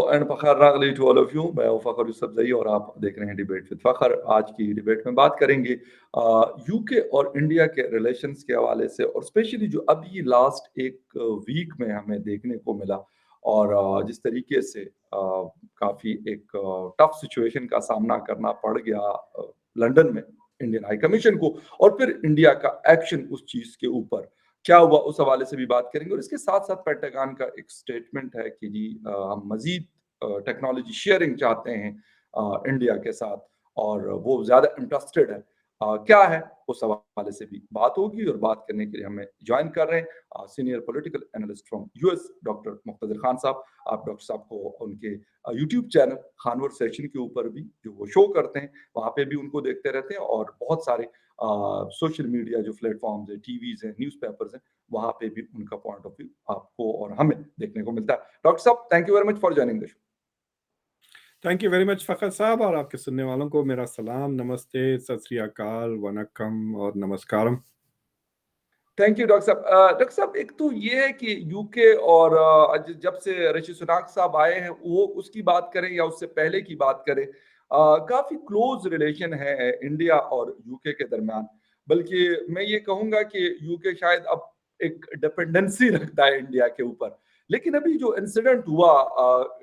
And Fakhar रागली to all of you. मैं हूं फखर यूसुफजई और आप देख रहे हैं डिबेट विद फखर। आज की डिबेट में बात करेंगे यूके और इंडिया के रिलेशंस के हवाले से, और स्पेशली जो अभी लास्ट एक वीक में हमें देखने को मिला, और जिस तरीके से काफी एक टफ सिचुएशन का सामना करना पड़ गया लंदन में इंडियन हाई कमीशन को, और फिर इंडिया का एक्शन उस चीज के ऊपर क्या हुआ, उस हवाले से भी बात करेंगे। और इसके साथ साथ पेंटागन का एक स्टेटमेंट है कि जी हम मजीद टेक्नोलॉजी शेयरिंग चाहते हैं इंडिया के साथ, और वो ज्यादा इंटरेस्टेड है। क्या है उस हवाले से भी बात होगी, और बात करने के लिए हमें ज्वाइन कर रहे हैं senior political analyst from US doctor Muqtedar Khan sahab. आप डॉक्टर साहब को उनके यूट्यूब चैनल खानवर सेशन के ऊपर भी जो वो शो करते हैं वहां पे भी उनको देखते रहते हैं, और बहुत सारे सोशल मीडिया जो प्लेटफॉर्म्स है, टीवीज है, न्यूज़पेपर्स हैं, वहां पे भी उनका पॉइंट ऑफ व्यू आपको और हमें देखने को मिलता है। Doctor sahab, thank you very much for joining the show. Thank you very much Fakhar sahab, और आपके सुनने वालों को मेरा सलाम, नमस्ते, सत श्री अकाल, वनक्कम और नमस्कारम। थैंक यू डॉक्टर साहब। डॉक्टर साहब, एक तो ये है कि यूके और जब से ऋषि सुनाक साहब आए हैं, वो उसकी बात करें या उससे पहले की बात करें, काफी क्लोज रिलेशन है इंडिया और यूके के दरमियान। बल्कि मैं ये कहूंगा कि यूके शायद अब एक डिपेंडेंसी रखता है इंडिया के ऊपर। लेकिन अभी जो इंसिडेंट हुआ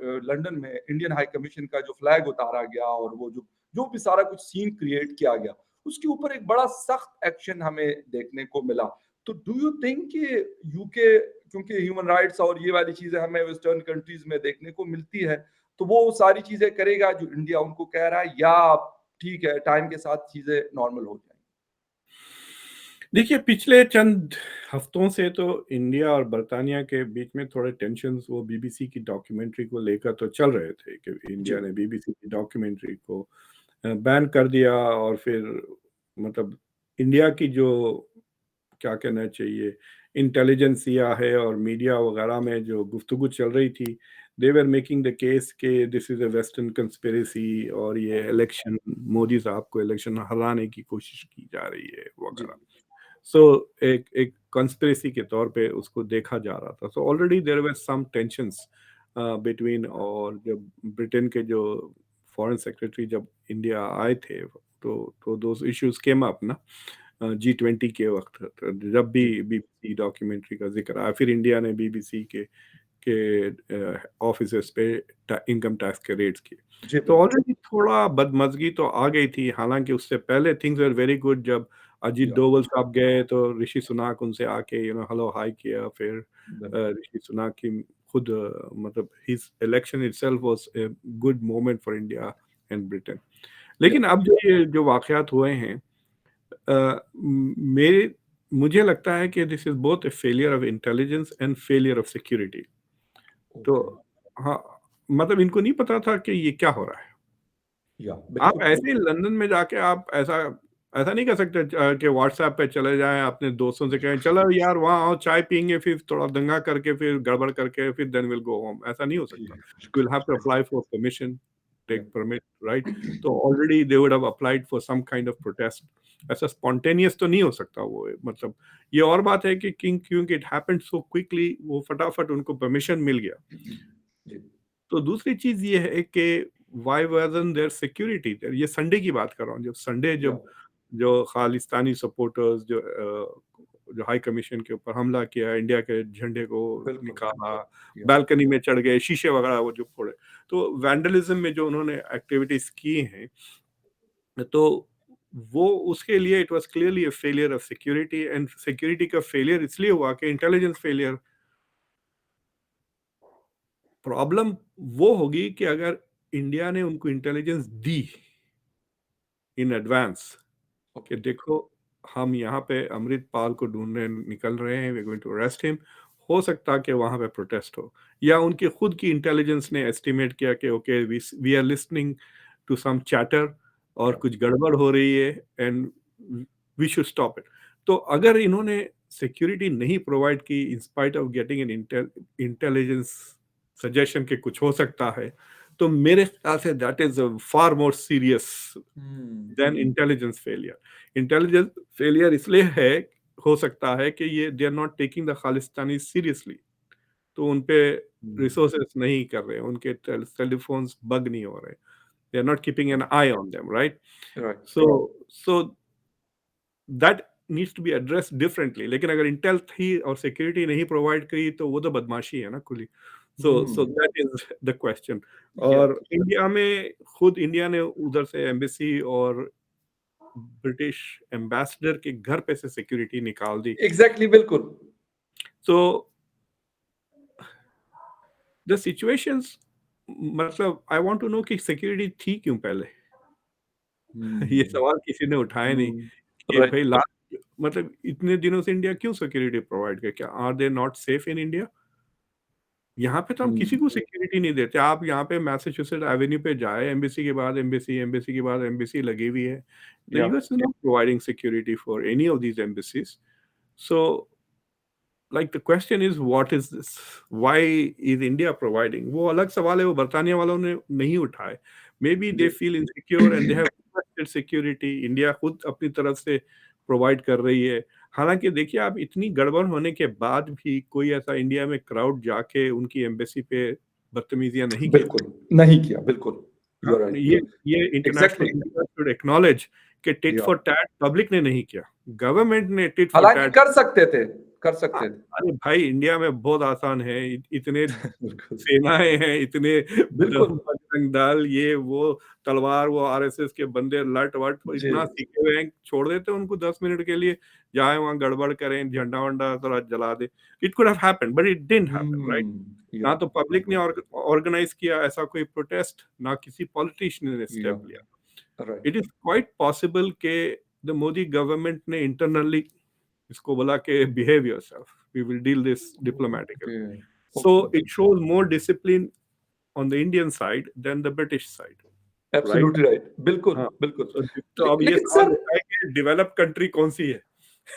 लंदन में, इंडियन हाई कमीशन का जो फ्लैग उतारा गया और वो जो जो भी सारा कुछ सीन क्रिएट किया गया, उसके ऊपर एक बड़ा सख्त एक्शन हमें देखने को मिला। तो डू यू थिंक कि यूके, क्योंकि ह्यूमन राइट्स और ये वाली चीजें हमें वेस्टर्न कंट्रीज में देखने को मिलती है, तो वो सारी चीजें करेगा जो इंडिया उनको कह रहा है, या ठीक है टाइम के साथ चीजें नॉर्मल हो जाएंगी? देखिए, पिछले चंद हफ्तों से तो इंडिया और बरतानिया के बीच में थोड़े टेंशन्स वो बीबीसी की डॉक्यूमेंट्री को लेकर तो चल रहे थे कि जी। इंडिया ने बीबीसी की डॉक्यूमेंट्री को बैन कर दिया, और फिर मतलब इंडिया की जो क्या कहना चाहिए इंटेलिजेंसिया है और मीडिया वगैरह में जो गुफ्तगू चल रही थी, दे वर मेकिंग द केस के this is a western conspiracy, और ये ओके। इलेक्शन, मोदी साहब को इलेक्शन हराने की कोशिश की जा रही है जी। वगैरह। सो एक एक कंस्पिरेसी के तौर पे उसको देखा जा रहा था। So already there were some tensions between, और जब ब्रिटेन के जो फॉरेन सेक्रेटरी जब इंडिया आए थे, तो दोज इश्यूज केम अप ना G20 के वक्त। तो जब भी जी। बीबीसी डॉक्यूमेंट्री का जिक्र आया, फिर इंडिया ने बीबीसी के ऑफिसर्स पे इनकम टैक्स के रेट्स किए। जी तो बिल्कुल। ऑलरेडी थोड़ा बदमज़गी तो आ गई थी, हालांकि उससे पहले थिंग्स वर वेरी गुड। जब अजीत या डोभाल साहब गए तो ऋषि सुनाक उनसे आके हेलो हाय किया। फिर बिल्कुल। ऋषि सुनाक की खुद मतलब his election itself was a good moment for India and Britain. या लेकिन अब जो ये जो वाकयात हुए हैं, मेरे मुझे लगता है कि this is both A failure of intelligence and failure of security. तो ओके। हाँ, मतलब इनको नहीं पता था कि ये क्या हो रहा है। या आप बिल्कुल ऐसे ही बिल्कुल। लंदन में जाके आप ऐसा ऐसा नहीं कर सकते कि व्हाट्सएप पे चले जाएं, अपने दोस्तों से कहें चलो यार वहाँ आओ चाय पियेंगे, फिर थोड़ा दंगा करके फिर गड़बड़ करके फिर देन विल गो होम। ऐसा नहीं हो जी सकता। बिल्कुल। Will have to apply for permission, या टेक परमिट, राइट। तो already they would have applied for some kind of protest. ऐसा स्पॉन्टेनियस तो नहीं हो सकता वो, मतलब ये और बात है कि क्योंकि इट हैपेंड सो क्विकली, वो फटाफट उनको परमिशन मिल गया। जी। तो दूसरी चीज ये है कि why wasn't there security there. ये संडे की बात कर रहा हूँ, जब संडे या जब जो खालिस्तानी सपोर्टर्स जो हाई कमीशन के ऊपर हमला किया, इंडिया के झंडे को बिल्कुल निकाला, बिल्कुल। या बालकनी में चढ़ गए, शीशे वगैरह वो जो फोड़े, तो वैंडलिज्म में जो उन्होंने एक्टिविटीज की हैं, तो वो उसके लिए it was clearly a failure of security. And security का फेलियर इसलिए हुआ कि इंटेलिजेंस फेलियर। प्रॉब्लम वो होगी कि अगर इंडिया ने उनको इंटेलिजेंस दी इन एडवांस कि ओके। देखो हम यहाँ पे अमृतपाल को ढूंढने निकल रहे हैं, we going to arrest him, हो सकता कि वहां पे प्रोटेस्ट हो। या उनकी खुद की इंटेलिजेंस ने एस्टिमेट किया कि okay we are listening to some chatter और या कुछ गड़बड़ हो रही है, and we should stop it. तो अगर इन्होंने सिक्योरिटी नहीं प्रोवाइड की in spite of getting an intelligence suggestion के कुछ हो सकता है, तो मेरे ख्याल से that is far more serious hmm. Than intelligence failure. Intelligence failure इसलिए है, हो सकता है कि ये they are not taking the Khalistani seriously, तो उनपे रिसोर्सेज नहीं कर रहे, उनके टेलीफोन्स बग नहीं हो रहे, they are not keeping an eye on them, right? Right. So so that needs to be addressed differently. लेकिन अगर इंटेल थी और सिक्योरिटी नहीं प्रोवाइड करी तो वो तो बदमाशी है ना खुली। So hmm. That is the question. या और इंडिया में खुद इंडिया ने उधर से एम्बेसी और ब्रिटिश एम्बेसडर के घर पे से सिक्योरिटी निकाल दी। एग्जैक्टली, बिल्कुल। सो द सिचुएशंस, मतलब आई वांट टू नो कि सिक्योरिटी थी क्यों पहले? ये हम्म। सवाल किसी ने उठाया नहीं कि राइट। भाई लास्ट, मतलब इतने दिनों से इंडिया क्यों सिक्योरिटी प्रोवाइड करे? क्या are they not safe in India? यहाँ पे तो हम किसी को सिक्योरिटी नहीं देते। आप यहाँ पे मैसाचुसेट्स एवेन्यू पे जाए, एम्बेसी के बाद एम्बेसी, एम्बेसी के बाद एम्बेसी लगी हुई है। द या US is not providing security for any of these embassies. So like the question is what is this, why is India providing? वो अलग सवाल है, वो बर्तानिया वालों ने नहीं उठाए। May be they feel insecure and they have requested security. India खुद अपनी तरफ से प्रोवाइड कर रही है। हालांकि देखिए, आप इतनी गड़बड़ होने के बाद भी कोई ऐसा इंडिया में क्राउड जाके उनकी एम्बेसी पे बदतमीजियां नहीं की। बिल्कुल नहीं किया, बिल्कुल। यू हाँ, आर राइट। ये international exactly. India should acknowledge कि टिट या फॉर टैट पब्लिक ने नहीं किया, गवर्नमेंट ने टिट फॉर हालांकि टैट। कर सकते थे, कर सकते थे। अरे भाई, इंडिया में बहुत आसान है। इतने बिल्कुल। सेनाएं हैं, इतने बिल्कुल। बजरंग दल, ये वो तलवार, वो आरएसएस के बंदे लट वट जी। इतना सीखे हुए हैं, छोड़ देते हैं उनको 10 मिनट के लिए, जाए वहां गड़बड़ करें, झंडा वंडा थोड़ा जला दे। It could have happened but it didn't happen, right? या ना तो पब्लिक ने ऑर्गेनाइज किया ऐसा कोई प्रोटेस्ट, ना किसी पॉलिटिशियन ने या स्टेप लिया। Right. It is quite possible के द मोदी गवर्नमेंट ने इंटरनली इसको बोला कि behave yourself, we will deal this okay. Diplomatically. So okay. It shows more discipline on the Indian side than the British side, right? Absolutely right, बिल्कुल, हाँ, बिल्कुल। तो अब ये लेकिन सवाल सर, उठा है कि डेवलप कंट्री कौन सी है?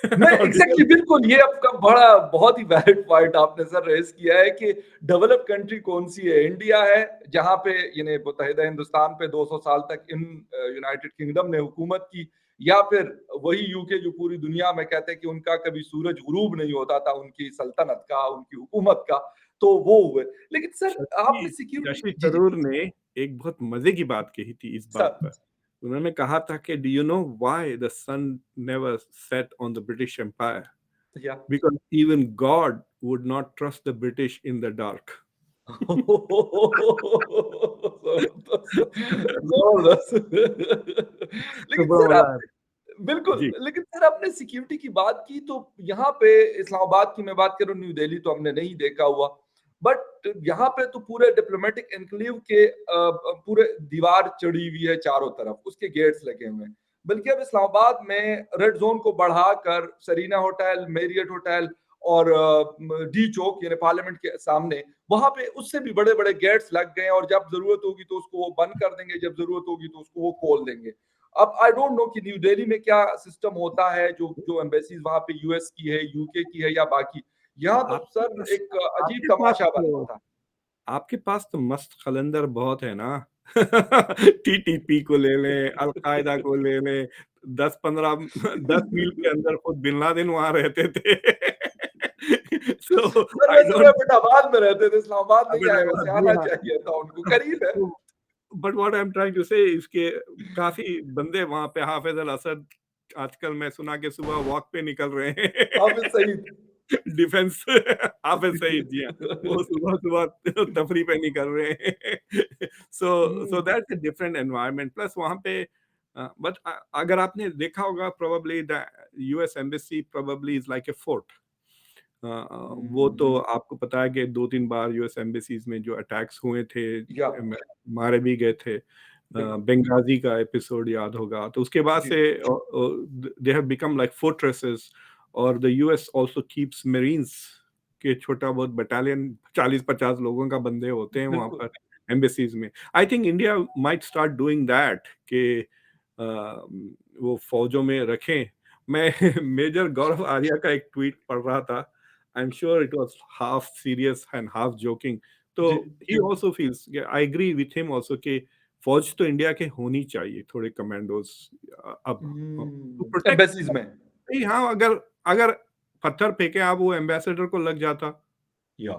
नहीं, और एग्जैक्टली, बिल्कुल, ये आपका बड़ा बहुत ही वैलिड पॉइंट आपने सर रेज किया है कि डेवलप कंट्री कौन सी है। इंडिया है, जहां पे यानी मुत्तहिदा हिंदुस्तान पे 200 साल तक इन यूनाइटेड किंगडम ने हुकूमत की, या फिर वही यूके जो पूरी दुनिया में कहते हैं कि उनका कभी सूरज गुरूब नहीं होता था, उनकी सल्तनत का, उनकी हुकूमत का, तो वो हुए। लेकिन सर शशि आपने सिक्योरिटी, शशि जी जी थरूर ने एक बहुत मजे की बात कही थी इस सर, बात पर। उन्होंने कहा था कि do you know why the sun never set on the British Empire? या Because even God would not trust the British in the dark. जबरदस्त, जबरदस्त। तो लेकिन वो सर बोला, आपने, बिल्कुल, जी, लेकिन सर आपने सिक्योरिटी की बात की तो यहाँ पे इस्लामाबाद की मैं बात करूँ, न्यू दिल्ली तो हमने नहीं देखा हुआ, बट यहाँ पे तो पूरे डिप्लोमेटिक एनक्लेव के पूरे दीवार चढ़ी हुई है चारों तरफ, उसके गेट्स लगे हुए हैं। बल्कि अब इस्लामाबाद में रेड जोन को बढ़ाकर सरीना होटल, मेरियट होटल और डी चौक यानी पार्लियामेंट के सामने, वहां पे उससे भी बड़े बड़े गेट्स लग गए हैं, और जब जरूरत होगी तो उसको वो बंद कर देंगे, जब जरूरत होगी तो उसको वो खोल देंगे। अब आई डोंट नो कि न्यू दिल्ली में क्या सिस्टम होता है, जो जो एम्बेसीज वहां पे यूएस की है, यूके की है, या बाकी। यहाँ तो आपके सर पास एक अजीब आपके पास तमाशा बना हुआ तो था। आपके पास तो मस्त खलंदर बहुत है ना। टीटीपी को ले लें, अल-कायदा को ले लें, 10-15 10 मील के अंदर खुद बिन लादेन वहाँ रहते थे। सो सर आई वैसे वो डोंट एबटाबाद में रहते थे, इस्लामाबाद नहीं आए, अहमदाबाद, वैसे जी आना हाँ। चाहिए था उनको, करीब है। तो but what I am trying to say, इसके काफ़ी बंदे वहाँ पे हाफ़िज़ अल-असद आजकल मैं सुना कि सुबह वॉक पे निकल रहे हैं। हाफिज सईद। डिफेंस हाफ़िज़ सईद, जी हाँ। वो सुबह-सुबह तफरी पे निकल रहे हैं। So hmm. That's a different environment plus वहाँ पे बट अगर आपने देखा होगा probably the US embassy probably is like a fort. वो तो हम्म। आपको पता है कि 2-3 बार यूएस एम्बेसीज़ में जो अटैक्स हुए थे, या मारे भी गए थे। बिल्कुल। बेंगाज़ी का एपिसोड याद होगा। तो उसके बाद जी। Say they have become like fortresses और the US also keeps marines के छोटा बहुत बटालियन 40-50 लोगों का बंदे होते हैं वहाँ बिल्कुल। पर एम्बेसीज़ में। I think India might start doing that कि वो फ़ौजों में रखें। मैं मेजर गौरव आर्या का एक ट्वीट पढ़ रहा था। I am sure it was half serious and half joking. तो जी। He also feels, I agree with him also कि फ़ौज तो इंडिया के होनी चाहिए, थोड़े कमांडोज़ अब टू प्रोटेक्ट। एम्बेसीज में। नहीं, हाँ, अगर अगर पत्थर फेंके आप वो एम्बेसडर को लग जाता, या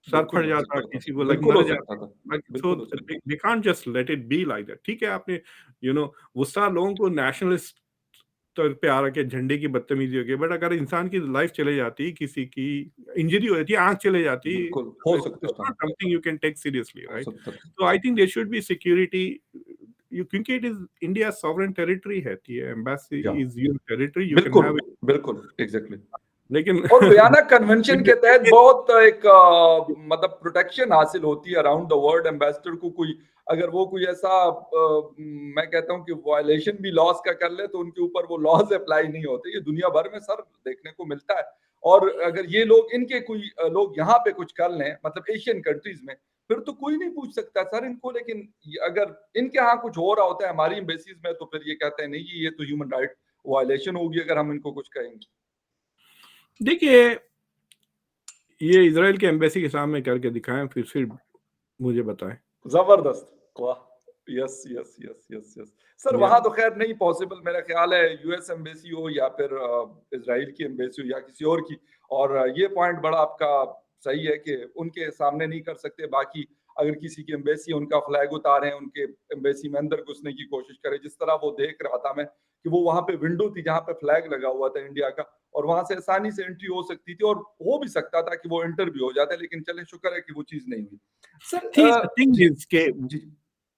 सर बिल्कुल फट हो जाता, सकता था, किसी को लाइक बिल्कुल मर हो जाते। सकता था, लाइक सो बिल्कुल हो सकता था। They can't just let it be like that. ठीक है, आपने गुस्सा लोगों को नेशनलिस्ट तौर पे आ रहा के झंडे की बदतमीजी हो गई, बट अगर इंसान की लाइफ चले जाती, किसी की इंजरी हो जाती, आंख चले जाती, बिल्कुल, हो इट्स सकता था, not something you can take seriously, हो राइट? सकता था। तो I think there should be security, you क्योंकि it is India sovereign territory है, एम्बेसी या is your territory, you can बिल्कुल, हैव। बिल्कुल, एग्ज़ैक्टली। लेकिन और वियना कन्वेंशन के तहत बहुत एक मतलब प्रोटेक्शन हासिल होती है अराउंड द वर्ल्ड। एम्बेसडर को कोई अगर वो कोई ऐसा मैं कहता हूँ कि वायलेशन भी लॉज का कर ले तो उनके ऊपर वो लॉज अप्लाई नहीं होते। ये दुनिया भर में सर देखने को मिलता है। और अगर ये लोग इनके कोई लोग यहाँ पे कुछ कर लें मतलब एशियन कंट्रीज में, फिर तो कोई नहीं पूछ सकता सर इनको। लेकिन अगर इनके यहाँ कुछ हो रहा होता है हमारी एम्बेसीज में, तो फिर ये कहते हैं नहीं ये तो ह्यूमन राइट वायलेशन होगी अगर हम इनको कुछ कहेंगे। देखिए, ये इजराइल के एम्बेसी के सामने करके दिखाएं, फिर मुझे बताएं। जबरदस्त, वाह, yes yes yes yes yes. Sir या वहां तो खैर नहीं पॉसिबल मेरा ख्याल है, यूएस एम्बेसी हो या फिर इजराइल की एम्बेसी हो या किसी और की। और ये पॉइंट बड़ा आपका सही है कि उनके सामने नहीं कर सकते। बाकी अगर किसी की एम्बेसी है उनका फ्लैग उतारें, उनके एम्बेसी में अंदर घुसने की कोशिश करें, जिस तरह वो देख रहा था मैं कि वो वहां पे विंडो थी जहां पे फ्लैग लगा हुआ था इंडिया का, और वहां से आसानी से एंट्री हो सकती थी और हो भी सकता था कि वो एंटर भी हो जाता, लेकिन चले शुक्र है कि वो चीज नहीं हुई। सर थिंग जी इज के जी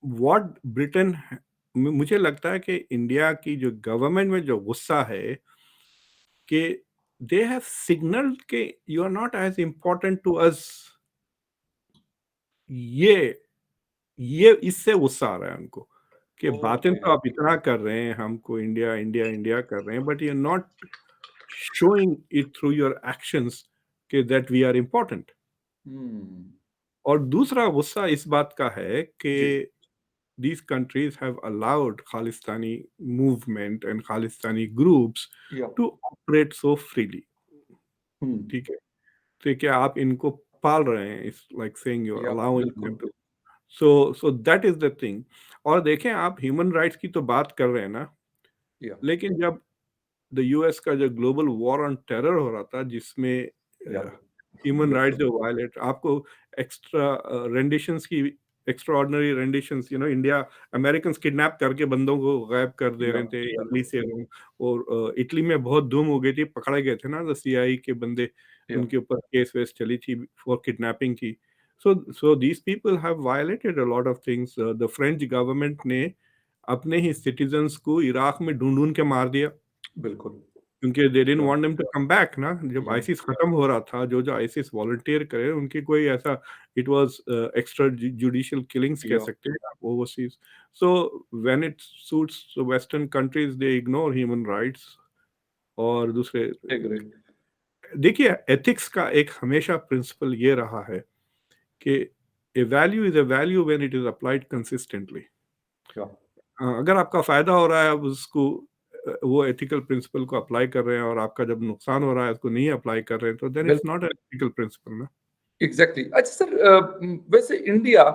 व्हाट ब्रिटेन, मुझे लगता है कि इंडिया की जो गवर्नमेंट में जो गुस्सा है कि दे हैव सिग्नल्ड कि you are not as important to us, ये ये इससे गुस्सा आ रहा है उनको कि बातें ओके। तो आप इतना कर रहे हैं, हमको इंडिया इंडिया इंडिया कर रहे हैं, but you are not showing it through your actions कि that we are important. Hmm. और दूसरा गुस्सा इस बात का है कि जी। these countries have allowed Khalistani movement and Khalistani groups या। to operate so freely. हम्म। ठीक है, तो क्या आप इनको पाल रहे हैं, it's like saying you are या अलाउइंग देम बिल्कुल। Too. So that is the thing. और देखें, आप ह्यूमन राइट्स की तो बात कर रहे हैं ना, या। लेकिन जब द यूएस का जो ग्लोबल वॉर ऑन टेरर हो रहा था, जिसमें या ह्यूमन राइट्स बिल्कुल। जो वायलेट, आपको एक्स्ट्रा रेंडिशंस की, extra ordinary renditions, American kidnap करके बंदों को गायब कर दे या रहे थे इटली बिल्कुल। से लोग। और इटली में बहुत धूम हो गई थी, पकड़े गए थे ना द सीआई के बंदे, या उनके ऊपर केस वेस चली थी फॉर किडनैपिंग की। So these people have violated a lot of things. The French government ने अपने ही सिटीजन्स को इराक में ढूंढ ढूंढ के मार दिया, बिल्कुल। क्योंकि दे डिडंट या। Want them to come back ना। जब या। आईसिस खत्म हो रहा था, जो जो आईसिस वॉलंटियर करे, उनकी कोई ऐसा, it was extra judicial killings कह या सकते हैं आप, overseas. So when it suits western countries, they ignore human rights. और दूसरे, एग्री। देखिए, एथिक्स का एक हमेशा प्रिंसिपल ये रहा है कि a value is a value when it is applied consistently. या अगर आपका फायदा हो रहा है, आप उसको वो एथिकल प्रिंसिपल को अप्लाई कर रहे हैं, और आपका जब नुकसान हो रहा है उसको नहीं अप्लाई कर रहे हैं, तो देन इट्स बिल्कुल। नॉट एथिकल प्रिंसिपल ना। Exactly exactly। अच्छा सर वैसे इंडिया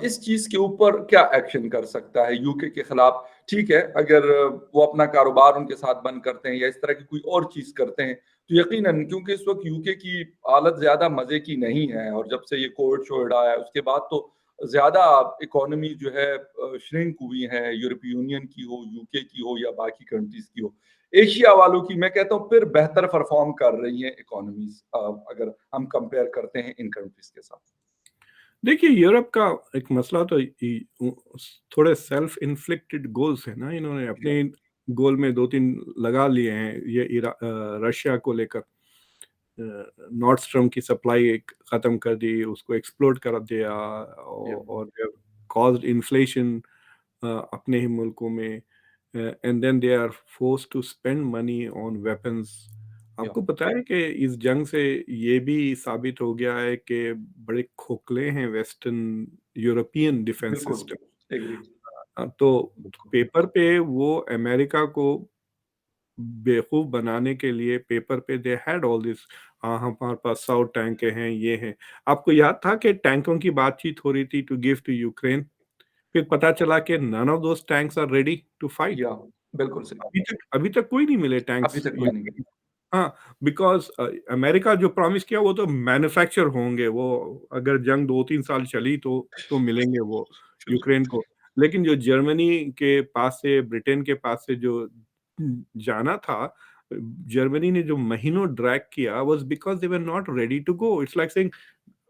इस चीज के ऊपर क्या एक्शन कर सकता है यूके के खिलाफ? ठीक है, अगर वो अपना कारोबार उनके साथ बंद करते हैं या इस तरह की कोई और चीज करते हैं, तो यकीनन क्योंकि इस वक्त यूके की हालत ज्यादा मजे की नहीं है, और जब से ये कोविड शोविड आया है उसके बाद तो ज्यादा इकोनॉमी जो है श्रिंक हुई है, यूरोपीय यूनियन की हो, यूके की हो या बाकी कंट्रीज की हो। एशिया वालों की मैं कहता हूँ फिर बेहतर परफॉर्म कर रही हैं इकोनॉमीज, अगर हम कंपेयर करते हैं इन कंट्रीज के साथ। देखिए, यूरोप का एक मसला तो थोड़े सेल्फ इन्फ्लिक्टेड गोल्स है ना, इन्होंने या अपने गोल में दो तीन लगा लिए हैं। ये रशिया को लेकर नॉर्थ स्ट्रीम की सप्लाई खत्म कर दी, उसको एक्सप्लोर कर दिया, या और कॉज्ड इन्फ्लेशन अपने ही मुल्कों में, and then they are force to spend money on weapons. या आपको पता है कि इस जंग से ये भी साबित हो गया है कि बड़े खोखले हैं वेस्टर्न यूरोपियन डिफेंस बिल्कुल। सिस्टम। एग्री। तो बिल्कुल। पेपर पे वो अमेरिका को बेवकूफ बनाने के लिए, पेपर पे दे हैड ऑल दिस, हाँ हमारे पास 100 टैंक हैं, ये हैं। आपको याद था कि टैंकों की बातचीत हो रही थी टू गिव टू यूक्रेन, फिर पता चला कि none of those tanks are ready to fight। या बिल्कुल सही। अभी तक कोई नहीं मिले अभी टैंक्स तक कोई नहीं। यूक्रेन। हाँ, बिकॉज़ अमेरिका जो प्रॉमिस किया वो तो मैन्युफैक्चर होंगे, वो अगर जंग 2-3 साल चली तो मिलेंगे वो यूक्रेन को। लेकिन जो जर्मनी के पास से, ब्रिटेन के पास से जो जाना था, जर्मनी ने जो महीनों ड्रैग किया was because they were not ready to go. It's like saying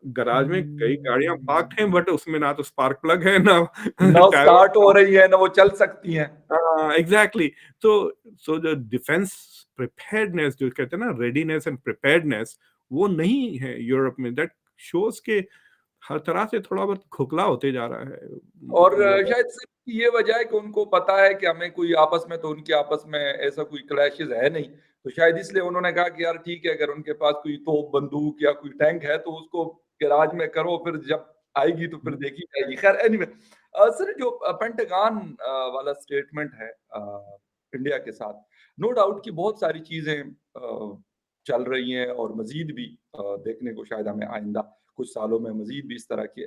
garage में कई गाड़ियाँ पार्क्ड हैं बट उसमें ना तो स्पार्क प्लग है, ना ना टायर स्टार्ट हो रही है ना वो चल सकती हैं। हाँ, एग्ज़ैक्टली। तो सो जो डिफेंस प्रिपेयर्डनेस जो कहते हैं ना, रेडीनेस एंड प्रिपेयर्डनेस, वो नहीं है यूरोप में। दैट शोज़ के हर तरह से थोड़ा बहुत खोखला होते जा रहा है और यूरोप। शायद सिर्फ ये वजह है कि उनको पता है कि हमें कोई आपस में, तो उनके आपस में ऐसा कोई क्लैशेस है नहीं, तो शायद इसलिए उन्होंने कहा कि यार ठीक है, अगर उनके पास कोई तोप बंदूक या कोई टैंक है तो उसको गैराज में करो, फिर जब आएगी तो फिर देखी जाएगी। खैर एनीवे, सर जो पेंटागन वाला स्टेटमेंट है इंडिया के साथ, नो डाउट कि बहुत सारी चीजें चल रही हैं और मजीद भी देखने को शायद हमें आइंदा कुछ सालों में मजीद भी इस तरह की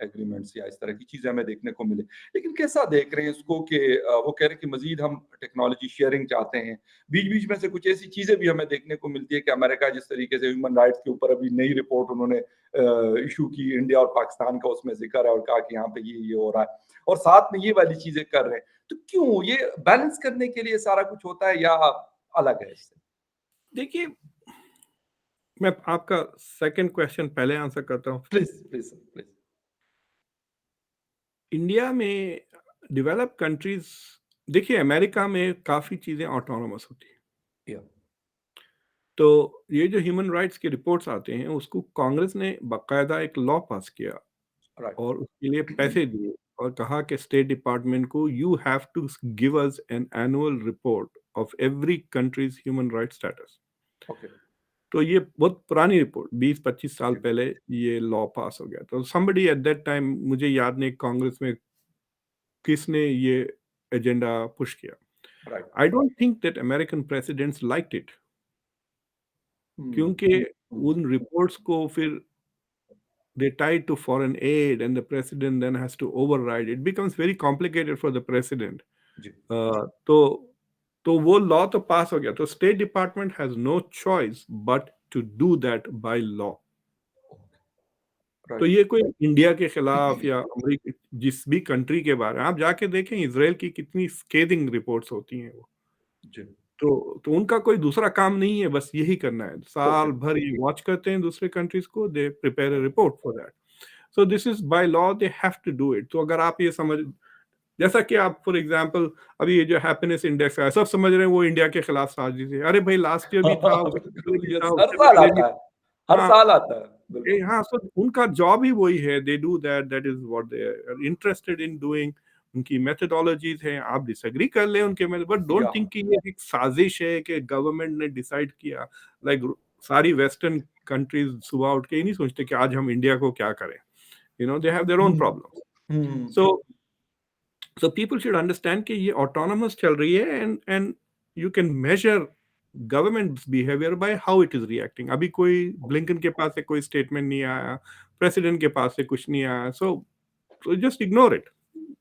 एग्रीमेंट्स या इस तरह की चीज़ें हमें देखने को मिले। लेकिन कैसा देख रहे हैं इसको कि वो कह रहे हैं कि मज़ीद हम टेक्नोलॉजी शेयरिंग चाहते हैं। बीच-बीच में से कुछ ऐसी चीज़ें भी हमें देखने को मिलती है कि अमेरिका जिस तरीके से ह्यूमन राइट्स के ऊपर अभी नई रिपोर्ट उन्होंने इश्यू की, इंडिया और पाकिस्तान का उसमें ज़िक्र है और कहा कि यहाँ पे ये हो रहा है और साथ में ये वाली चीज़ें कर रहे हैं। तो क्यों? ये बैलेंस करने के लिए सारा कुछ होता है या अलग है इससे? देखिए, मैं आपका सेकंड क्वेश्चन पहले आंसर करता हूँ। Please, please sir, please. India में डेवलप्ड कंट्रीज़, देखिए अमेरिका में काफ़ी चीज़ें ऑटोनॉमस होती हैं। या तो ये जो ह्यूमन राइट्स की रिपोर्ट्स आते हैं, उसको कांग्रेस ने बाकायदा एक लॉ पास किया राइट। और उसके लिए पैसे दिए और कहा कि स्टेट डिपार्टमेंट को you have to give us an annual report of every countries human right status. Okay. तो ये बहुत पुरानी रिपोर्ट, 20-25 साल जी। पहले ये लॉ पास हो गया। तो समबडी एट दैट टाइम, मुझे याद नहीं कांग्रेस में किसने ये एजेंडा पुश किया। Right. I don't think that American presidents liked it, hmm, क्योंकि हुँ। उन रिपोर्ट्स को फिर they tie to foreign aid and the president then has to override. It becomes very complicated for the president. जी। तो वो law तो पास हो गया, तो state department has no choice but to do that by law. तो right. ये कोई India के खिलाफ या अमेरिका, जिस भी कंट्री के बारे में आप जाके देखें, इसराइल की कितनी स्केदिंग रिपोर्ट्स होती हैं वो। जी। तो उनका कोई दूसरा काम नहीं है, बस यही करना है, ओके। साल भर ये वॉच करते हैं दूसरे कंट्रीज को, they prepare a report for that. So this is by law, they have to do it. तो अगर आप ये समझ, जैसा कि आप फॉर एग्जांपल अभी ये जो हैप्पीनेस इंडेक्स है, सब समझ रहे हैं वो इंडिया के खिलाफ साजिश है। अरे भाई लास्ट ईयर भी था, उससे पहले भी था, यस, हर उससे साल पहले भी आता है, था। हर हाँ, साल आता है, बिल्कुल। हाँ, सो उनका जॉब ही वही है, they do that, that is what they are interested in doing. उनकी मेथोडोलॉजीज हैं, आप डिसएग्री कर लें उनके में, बट या डोंट थिंक कि ये एक साजिश है कि गवर्नमेंट ने डिसाइड किया। लाइक सारी वेस्टर्न कंट्रीज सुबह उठ के ही नहीं सोचते कि आज हम इंडिया को क्या करें। They have their own hmm, problems. Hmm, so so people should understand कि ये autonomous चल रही है, and you can measure government's behavior by how it is reacting. अभी कोई ओके, ब्लिंकन के पास से कोई स्टेटमेंट नहीं आया, प्रेसिडेंट के पास से कुछ नहीं आया, so just ignore it.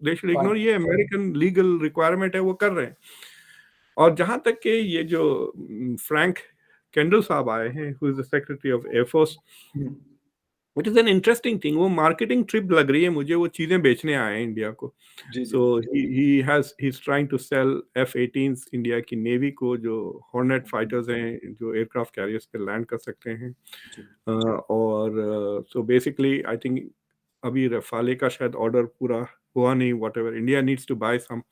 They should fine. ignore, ये अमेरिकन लीगल रिक्वायरमेंट है, वो कर रहे हैं। और जहां तक कि ये जो फ्रैंक कैंडल साहब आए हैं, who is the secretary of air force, hmm, which is an interesting thing. वो मार्केटिंग ट्रिप लग रही है मुझे, वो चीजें बेचने आए हैं इंडिया को। जी, जी, सो he's trying to sell F-18s India की नेवी को, जो हॉर्नेट फाइटर्स हैं, जो एयरक्राफ्ट कैरियर्स पे लैंड कर सकते हैं। जी, और सो बेसिकली आई थिंक अभी रफाले का शायद ऑर्डर पूरा हुआ नहीं, whatever India needs to buy some.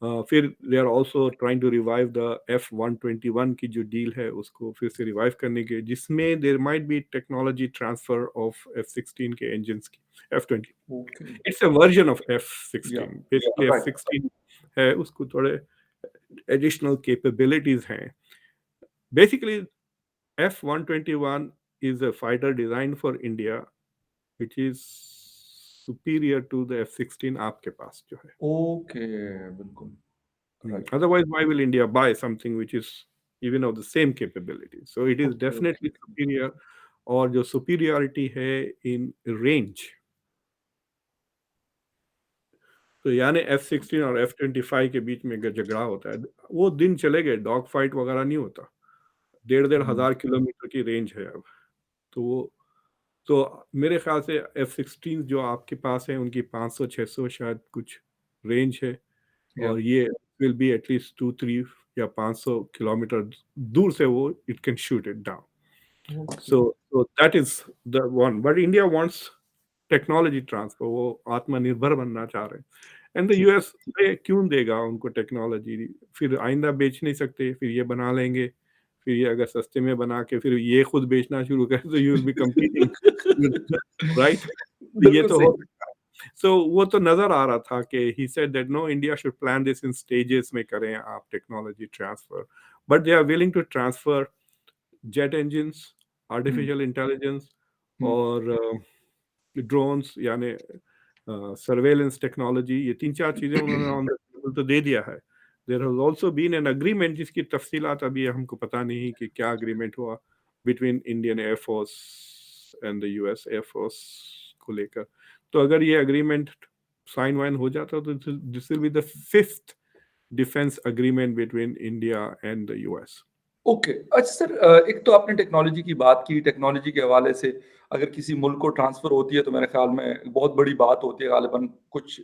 फिर they are also trying to revive the F-121 की जो डील है उसको फिर से रिवाइव करने के, जिसमें there might be technology transfer of F-16 के इंजन्स की। F-20, okay, it's a version of या F-16, बेसिकली राइट, F-16 है, उसको थोड़े एडिशनल कैपेबिलिटीज हैं। Basically F-121 is a fighter designed for India which is superior to the F-16 आपके पास जो है। ओके, बिल्कुल, right, Otherwise, why will India buy something which is even of the same capability? So it is okay, okay, definitely superior। और जो superiority है in range, तो यानी F-16 और F-25 के बीच में अगर झगड़ा होता है, वो दिन चले गए, डॉग फाइट वगैरह नहीं होता। डेढ़ हुँ, हजार किलोमीटर की रेंज है अब। तो वो तो मेरे ख्याल से F-16 जो आपके पास है उनकी 500-600 शायद कुछ रेंज है, या और ये विल बी एटलीस्ट 2-3 या 500 किलोमीटर दूर से वो it can shoot it down. Okay. So that is the one. But India wants technology transfer, वो आत्मनिर्भर बनना चाह रहे हैं। And the ji. यूएस क्यों देगा उनको टेक्नोलॉजी? फिर आइंदा बेच नहीं सकते, फिर ये बना लेंगे, फिर ये अगर सस्ते में बना के फिर ये खुद बेचना शुरू करें तो you will be competing with, right? तो ये बिल्कुल तो सही। हो सकता है। सो वो तो नज़र आ रहा था कि he said that no, India should plan this in stages में करें आप technology transfer. But they are willing to transfer jet engines, hmm, artificial intelligence hmm, और ड्रोन्स, यानी सर्वेलेंस टेक्नोलॉजी, ये 3-4 चीज़ें उन्होंने ऑन द टेबल तो दे दिया है। There has also been an agreement जिसकी तफ़सीलात अभी हमको पता नहीं कि क्या एग्रीमेंट हुआ between Indian air force and the US air force को लेकर। तो अगर ये एग्रीमेंट साइन वाइन हो जाता तो this will be the 5th defence agreement between India and the US. Okay. अच्छा सर, एक तो आपने टेक्नोलॉजी की बात की, टेक्नोलॉजी के हवाले से अगर किसी मुल्क को ट्रांसफ़र होती है तो मेरे ख़्याल में बहुत बड़ी बात होती है। ग़ालिबन कुछ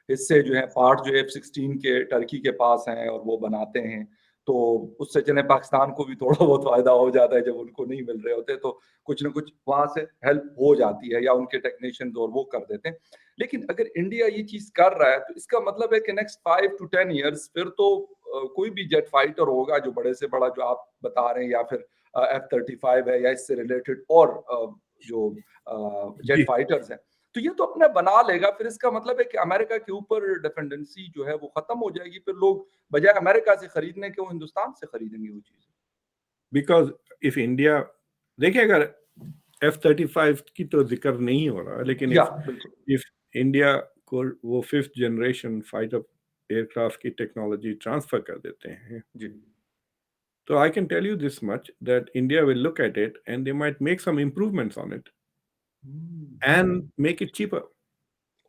हिस्से जो हैं, पार्ट जो F-16 के टर्की के पास हैं और वो बनाते हैं, तो उससे चलें पाकिस्तान को भी थोड़ा बहुत फ़ायदा हो जाता है जब उनको नहीं मिल रहे होते, तो कुछ न कुछ वहाँ से हेल्प हो जाती है या उनके टेक्नीशियन्स और वो कर देते हैं। लेकिन अगर इंडिया ये चीज़ कर रहा है तो इसका मतलब है कि नेक्स्ट 5 टू 10 इयर्स फिर तो कोई भी जेट फाइटर होगा जो बड़े से बड़ा जो आप बता रहे हैं, या फिर F-35 है या इससे रिलेटेड और जो जेट जी, फाइटर्स हैं, तो ये तो अपना बना लेगा। फिर इसका मतलब है कि अमेरिका के ऊपर डिपेंडेंसी जो है वो खत्म हो जाएगी। फिर लोग बजाय अमेरिका से खरीदने के वो हिंदुस्तान से खरीदेंगे वो चीज़ें। बिकॉज़ इफ इंडिया, देखिए, अगर F-35 की तो ज़िक्र नहीं हो रहा है, लेकिन या इफ बिल्कुल। इफ इंडिया को वो 5th जनरेशन फाइटर एयरक्राफ्ट की टेक्नोलॉजी ट्रांसफ़र कर देते हैं, जी। तो I can tell you this much that India will look at it and they might make some improvements on it hmm, and make it cheaper.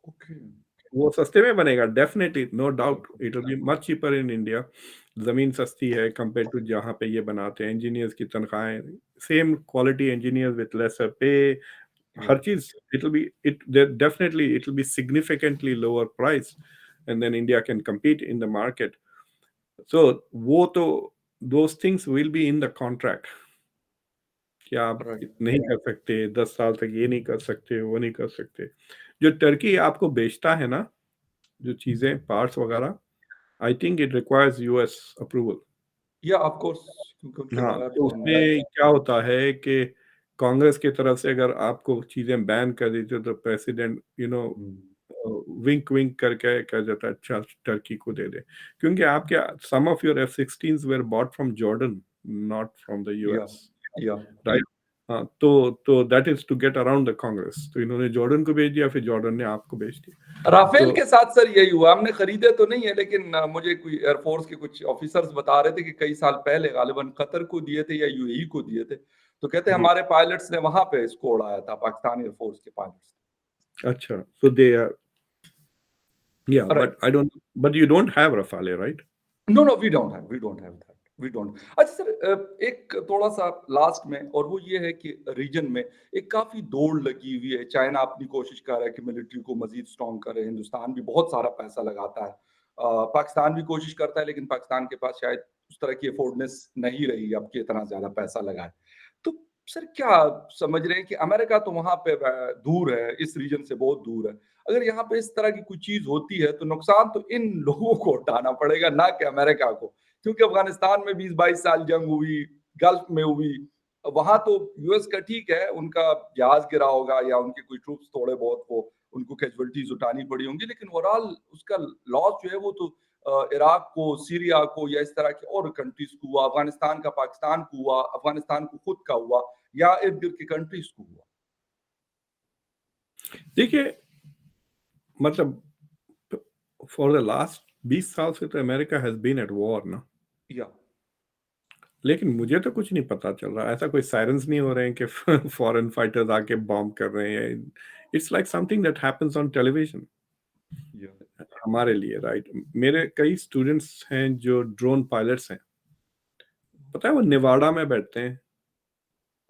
Okay. वो सस्ते में बनेगा, डेफिनिटली, नो डाउट बिल्कुल। It will be much cheaper in India. ज़मीन सस्ती है compare to जहाँ पे ये बनाते हैं, इंजीनियर्स की तनख्वाहें, same quality engineers with lesser pay, या हर चीज़, it will be significantly lower price, and then India can compete in the market. So वो तो those things will be in the contract कि आप राइट। नहीं कर सकते, 10 साल तक ये नहीं कर सकते, वो नहीं कर सकते। जो टर्की आपको बेचता है ना, जो चीज़ें, पार्ट्स वगैरह, I think it requires US approval. या ऑफ कोर्स, क्योंकि उनके हाँ, बगैर तो तो हम उसमें क्या होता है कि कांग्रेस की तरफ से अगर आपको चीज़ें बैन कर देते हो तो प्रेसिडेंट हुँ, विंक विंक करके कह देता है अच्छा टर्की को दे दे, क्योंकि आपके some of your F-16s were bought from Jordan, not from the या यूएस, या राइट? हाँ, तो that is to get around the Congress, तो इन्होंने जॉर्डन को भेज दिया, फिर जॉर्डन ने आपको भेज दिया। राफेल तो के साथ सर यही हुआ। हमने खरीदे तो नहीं है, लेकिन मुझे कोई एयरफोर्स के कुछ ऑफिसर्स बता रहे थे कि कई साल पहले गालिबन कतर को दिए थे या यूएई को दिए थे। तो कहते हैं हम्म, हमारे पायलट्स ने वहां पे इसको उड़ाया था, पाकिस्तान एयरफोर्स के पायलट्स। अच्छा, so they are, yeah, right. But I don't, but you don't have Rafale, right? No, no, we don't have that, we don't. अच्छा सर, एक थोड़ा-सा लास्ट में, और वो ये है कि रीजन में एक काफ़ी दौड़ लगी हुई है। चाइना अपनी कोशिश कर रहा है कि मिलिट्री को मज़ीद स्ट्रॉन्ग करे, हिंदुस्तान भी बहुत सारा पैसा लगाता है। पाकिस्तान भी कोशिश करता है, लेकिन पाकिस्तान के पास शायद उस तरह की अफोर्डनेस नहीं रही अब कि इतना ज़्यादा पैसा लगाए। तो सर क्या समझ रहे हैं कि अमेरिका तो वहाँ पे दूर है, इस रीजन से बहुत दूर है। अगर यहाँ पे इस तरह की कोई चीज़ होती है, तो नुकसान तो इन लोगों को उठाना पड़ेगा, ना कि अमेरिका को। क्योंकि अफ़गानिस्तान में 20-22 साल जंग हुई, गल्फ़ में हुई। वहाँ तो यूएस का ठीक है, उनका जहाज़ गिरा होगा या उनके कोई ट्रूप्स थोड़े बहुत वो उनको कैज़ुअल्टीज़ उठानी पड़ी होंगी, लेकिन ओवरऑल उसका लॉस जो है वो तो इराक को, सीरिया को या इस तरह की और कंट्रीज़ को हुआ, अफ़गानिस्तान का पाकिस्तान को हुआ, अफ़गानिस्तान को खुद का हुआ या इर्द-गिर्द की कंट्रीज़ को हुआ। देखिए, मतलब फॉर द लास्ट 20 साल से तो America has been at war ना, या लेकिन मुझे तो कुछ नहीं पता चल रहा, ऐसा कोई सायरन्स नहीं हो रहे हैं कि फॉरेन फाइटर्स आके बॉम्ब कर रहे हैं। It's like something that happens on television या हमारे लिए, राइट? मेरे कई स्टूडेंट्स हैं जो ड्रोन पायलट्स हैं, पता है वो नेवाडा में बैठते हैं,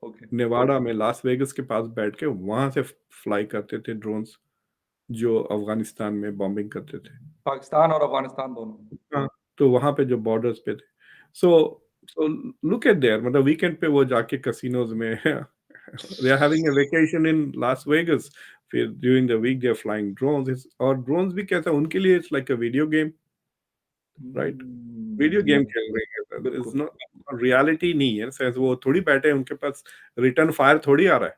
ओके। नेवाडा में लास वेगास के पास बैठ के वहां से फ्लाई करते थे ड्रोन्स, जो अफगानिस्तान में बॉम्बिंग करते थे। पाकिस्तान और अफगानिस्तान दोनों। हाँ, तो वहां पे जो बॉर्डर्स पे थे। So so look at there, मतलब वीकेंड पे वो जाके कसिनोज में they are having a vacation in Las Vegas, फिर during the week they are flying drones. और ड्रोन्स भी कैसा उनके लिए it's like a video game, right? Video game hmm, खेल रहे हैं, इट्स बिल्कुल नॉट रियलिटी, नहीं है सेंस, वो थोड़ी बैठे हैं, उनके पास रिटर्न फायर थोड़ी आ रहा है,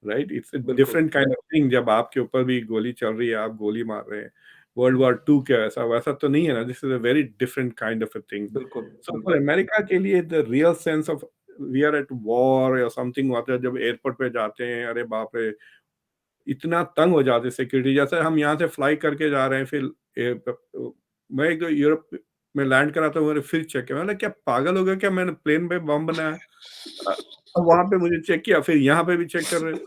राइट? इट्स अ बिल्कुल डिफरेंट काइंड ऑफ थिंग, जब आपके ऊपर भी गोली चल रही है, आप गोली मार रहे हैं। वर्ल्ड वॉर 2 क्या ऐसा वैसा तो नहीं है ना, this is a very different kind of a thing. बिल्कुल सो फॉर बिल्कुल। अमेरिका के लिए the real sense of we are at war या समथिंग होता है, जब एयरपोर्ट पे जाते हैं, अरे बाप रे, इतना तंग हो जाते सिक्योरिटी। जैसे हम यहाँ से फ्लाई करके जा रहे हैं, फिर मैं एक यूरोप में लैंड करा था, मैंने फिर चेक किया, मैंने क्या पागल हो गया क्या, मैंने प्लेन पे बम बनाया? अ, वहां पे मुझे चेक किया, फिर यहाँ पे भी चेक कर रहे हैं,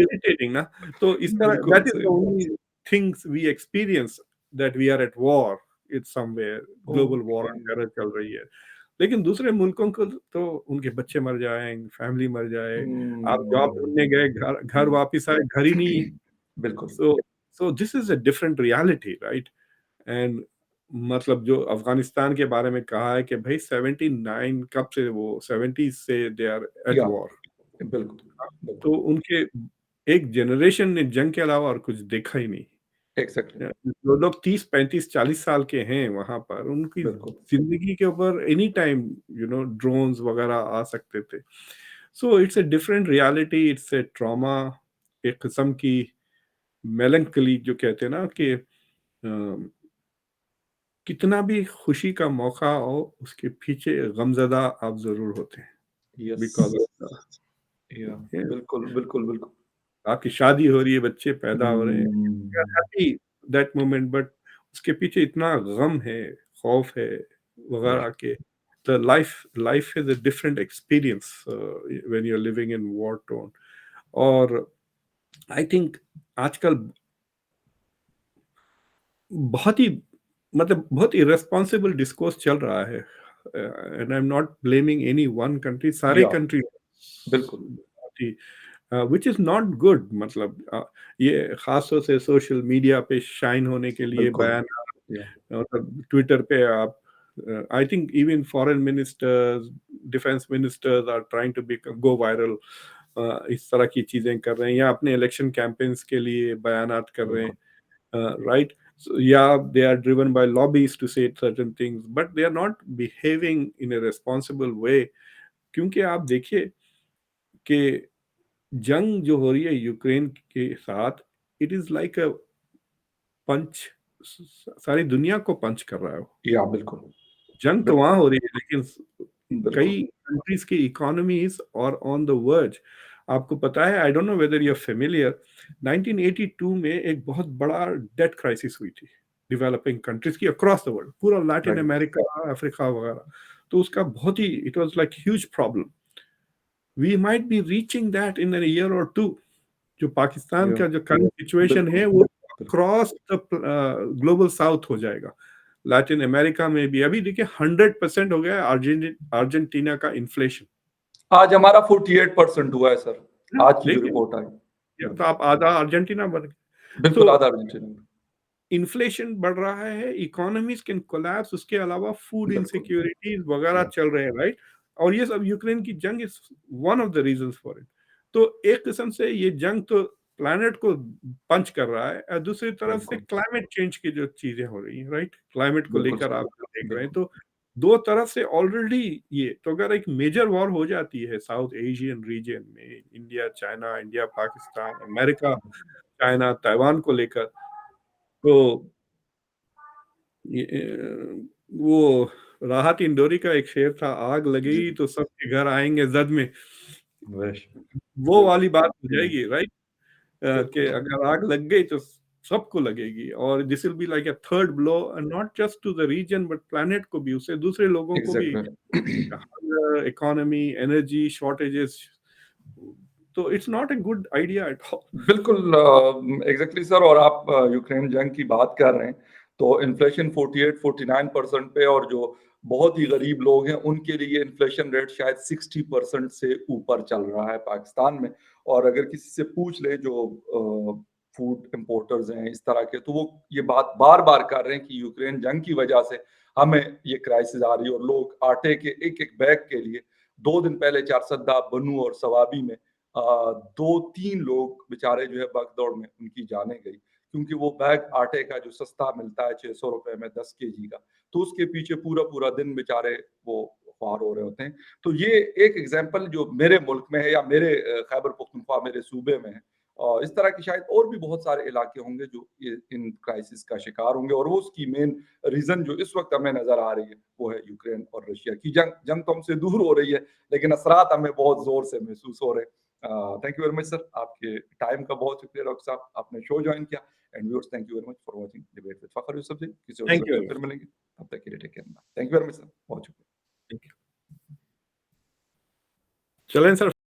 इरिटेटिंग ना। तो इस तरह बिल्कुल दैट इज द सही बात। Only things we experience, that we are at war, it's somewhere, global war okay. On terror चल रही है। लेकिन दूसरे मुल्कों को तो उनके बच्चे मर जाए, फैमिली मर जाए, आप जॉब ढूंढने गए, घर घर वापिस आए, घर ही नहीं है। बिल्कुल। So so this is a different reality, right? And मतलब जो अफगानिस्तान के बारे में कहा है कि भाई 79 कब से, वो 70 से दे आर एट या वॉर। बिल्कुल तो बिल्कुल। उनके एक जनरेशन ने जंग के अलावा और कुछ देखा ही नहीं। एग्जैक्टली। जो लोग 30 35 40 साल के हैं वहां पर, उनकी बिल्कुल। जिंदगी के ऊपर एनी टाइम ड्रोन्स वगैरह आ सकते थे। So it's a different reality, it's a trauma, एक किस्म की मेलंकली जो कहते हैं ना कि कितना भी खुशी का मौका हो, उसके पीछे गमज़दा आप ज़रूर होते हैं, यस। बिकॉज़ ऑफ या द बिल्कुल बिल्कुल बिल्कुल। आपकी शादी हो रही है, बच्चे पैदा हो रहे हैं, you are hmm, happy that moment, but उसके पीछे इतना गम है, खौफ है राइट। वगैरह के। The life life is a different experience when you are living in war tone. और आई थिंक आजकल बहुत ही मतलब बहुत इर्रेस्पॉन्सिबल डिस्कोर्स चल रहा है, and I am not blaming any one country, सारे या कंट्री बिल्कुल। बहुत ही व्हिच इज नॉट गुड, मतलब ये खास तौर से सोशल मीडिया पे शाइन होने के लिए बिल्कुल। बयान, या मतलब ट्विटर पे आप, I think even foreign ministers, defence ministers are trying to be go viral, इस तरह की चीजें कर रहे हैं, या अपने इलेक्शन कैंपेन्स के लिए बयानात कर रहे बिल्कुल। हैं, right? So, yeah, they are driven by lobbies to say certain things, but they are not behaving in a responsible way. क्योंकि आप देखिए कि जंग जो हो रही है यूक्रेन के साथ, इट इज लाइक अ पंच, सारी दुनिया को पंच कर रहा है वो। या बिल्कुल जंग तो बिल्कुल वहां हो रही है, लेकिन बिल्कुल। कई कंट्रीज की इकोनॉमीज और ऑन द वर्ज। आपको पता है, I don't know whether you are familiar, 1982 में एक बहुत बड़ा डेट क्राइसिस हुई थी डेवलपिंग कंट्रीज की अक्रॉस द वर्ल्ड, पूरा लैटिन राइट। अमेरिका, अफ्रीका वगैरह। तो उसका बहुत ही, it was like huge problem. We might be reaching that in an year or two. जो पाकिस्तान या का जो करंट सिचुएशन है, बिल्कुल वो बिल्कुल। क्रॉस द ग्लोबल साउथ हो जाएगा। लैटिन अमेरिका में भी अभी देखिए 100% हो गया है अर्जेंटीना का इन्फ्लेशन। आज हमारा 48% हुआ है सर। आज की जो देखिए, रिपोर्ट आई। या तो बिल्कुल आप आधा अर्जेंटीना बन गए। बिल्कुल तो आधा अर्जेंटीना में। इन्फ्लेशन बढ़ रहा है, इकोनॉमीज कैन कोलैप्स, उसके अलावा फूड बिल्कुल। इनसिक्योरिटीज वगैरह या चल रहे हैं, राइट? और ये सब यूक्रेन की जंग is one of the reasons for it. तो एक किस्म से ये जंग तो प्लैनेट को पंच कर रहा है, और दूसरी तरफ से बिल्कुल क्लाइमेट चेंज की जो चीजें हो रही हैं, राइट? क्लाइमेट को बिल्कुल लेकर सर। आप जो देख रहे हैं, बिल्कुल तो दो तरफ से ऑलरेडी ये तो, अगर एक मेजर वॉर हो जाती है साउथ एशियन रीजन में, India China, India Pakistan, America China Taiwan को लेकर, तो वो राहत इंदौरी का एक शेर था, आग जी। लगेगी तो सबके घर आएंगे जद में। वेश। वो बिल्कुल। वाली बात हो या जाएगी, राइट? कि बिल्कुल। अगर आग लग गई तो सबको लगेगी, और this will be like a third blow, not just to the region but planet को भी, उससे दूसरे लोगों को भी, एग्जैक्टली। Economy, energy shortages. तो it's not a good idea at all. बिल्कुल एग्जैक्टली सर। और आप यूक्रेन जंग की बात कर रहे हैं तो इन्फ्लेशन 48 49% पे, और जो बहुत ही गरीब लोग हैं, उनके लिए इन्फ्लेशन रेट शायद 60% से ऊपर चल रहा है पाकिस्तान में। और अगर किसी से पूछ ले जो फूड इम्पोर्टर्स हैं इस तरह के, तो वो ये बात बार-बार कर रहे हैं कि यूक्रेन जंग की वजह से हमें ये क्राइसिस आ रही है, और लोग आटे के एक-एक बैग के लिए 2 दिन पहले चारसद्दा, बनू और सवाबी में 2-3 लोग बेचारे जो है भगदौड़ में उनकी जानें गई, क्योंकि वो बैग आटे का जो सस्ता मिलता है ₹600 में 10 केजी का, तो उसके पीछे पूरा-पूरा दिन बेचारे वो ख्वार हो रहे होते हैं। तो ये एक एग्ज़ाम्पल जो मेरे मुल्क में है, या मेरे खैबर पख्तूनख्वा मेरे सूबे में है। और इस तरह के शायद और भी बहुत सारे इलाके होंगे जो ये इन क्राइसिस का शिकार होंगे, और वो उसकी मेन रीज़न जो इस वक़्त हमें नज़र आ रही है, वो है यूक्रेन और रशिया की जंग। जंग तो हमसे दूर हो रही है, लेकिन असरात हमें बहुत ज़ोर से महसूस हो रहे हैं। Thank you very much sir, आपके टाइम का बहुत शुक्रिया डॉक्टर साहब, आपने शो जॉइन किया। And viewers, thank you very much for watching debate with Fakhar Yousafzai. किसी और थैंक यू सब्जेक्ट वेरी पे फिर मच। मिलेंगे, तब तक के लिए take care. Thank you very much sir, बहुत शुक्रिया। Thank you. चलें सर।